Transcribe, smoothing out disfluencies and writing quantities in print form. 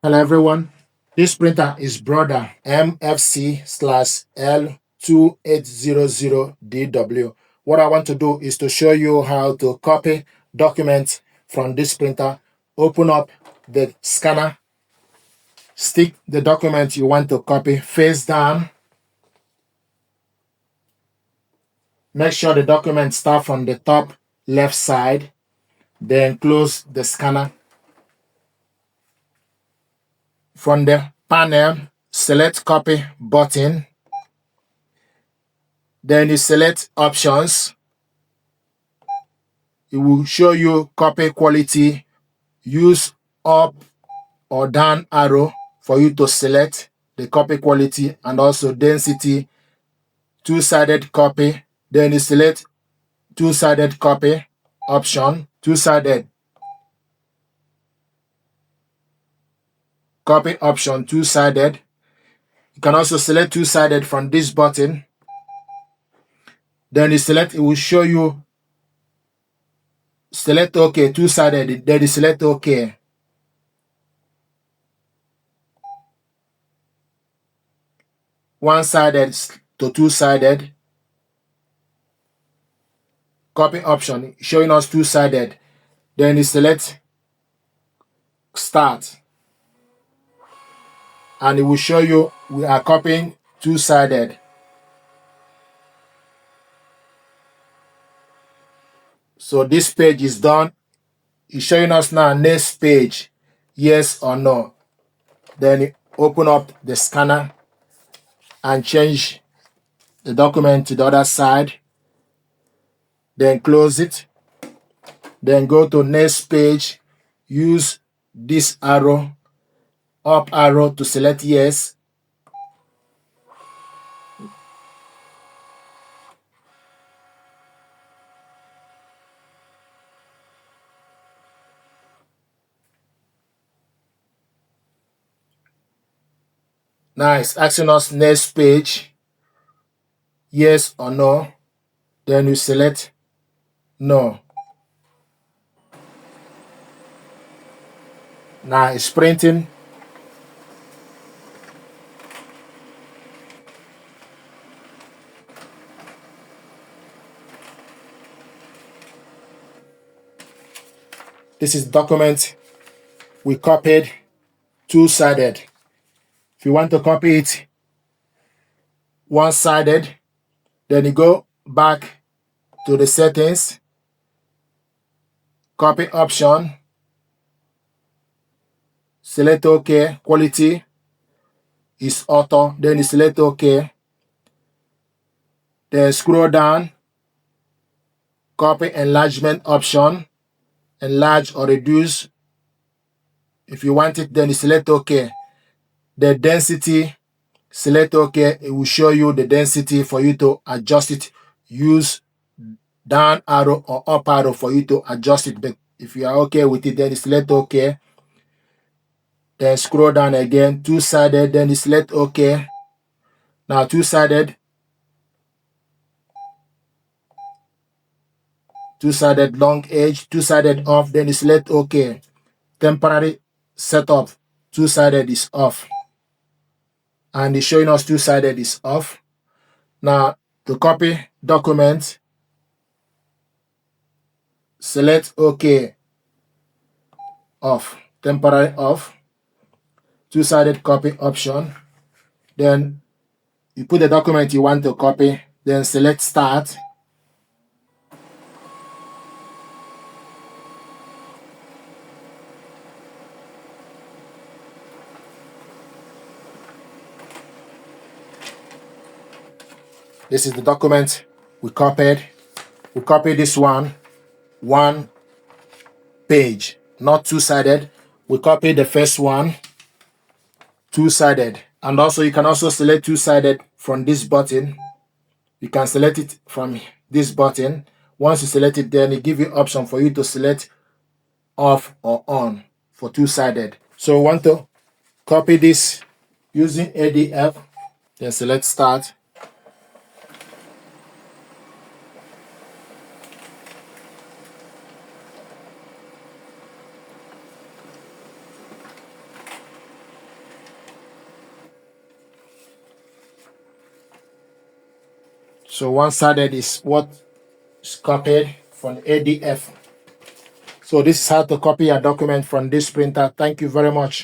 Hello everyone, this printer is Brother MFC-L2800DW. What I want to do is to show you how to copy documents from this printer. Open up the scanner, stick the document you want to copy face down. Make sure the document starts from the top left side, then close the scanner. From the panel, select copy button. Then you select options. It will show you copy quality. Use up or down arrow for you to select the copy quality, and also density, two-sided copy. Then you select two-sided copy option, two-sided copy option, two-sided. You can also select two-sided from this button. Then you select, it will show you select OK, two-sided, then you select OK. One-sided to two-sided. Copy option showing us two-sided. Then you select start. And it will show you we are copying two-sided. So this page is done. It's showing us now next page, yes or no. Then you open up the scanner and change the document to the other side. Then close it. Then go to next page. Use this arrow, up arrow, to select yes. Now it's asking us next page, yes or no. Then you select no. Now it's printing. This is document we copied two-sided. If you want to copy it one-sided, then you go back to the settings, copy option, select OK, quality is auto, then you select OK. Then scroll down, copy enlargement option, enlarge or reduce. If you want it, then you select OK. The density, select OK. It will show you the density for you to adjust it. Use down arrow or up arrow for you to adjust it. But if you are okay with it, then you select OK. Then scroll down again, two-sided, then you select OK. Now two-sided long edge, two-sided off, then you select OK. Temporary setup, two-sided is off. And it's showing us two-sided is off. Now to copy document, select OK, off, temporary off, two-sided copy option. Then you put the document you want to copy, then select start. This is the document we copied. We copied this one page, not two-sided. We copied the first one, two-sided. And also you can also select two-sided from this button. You can select it from this button. Once you select it, then it gives you option for you to select off or on for two-sided. So we want to copy this using ADF, then select start. So one-sided is what is copied from ADF. So this is how to copy a document from this printer. Thank you very much.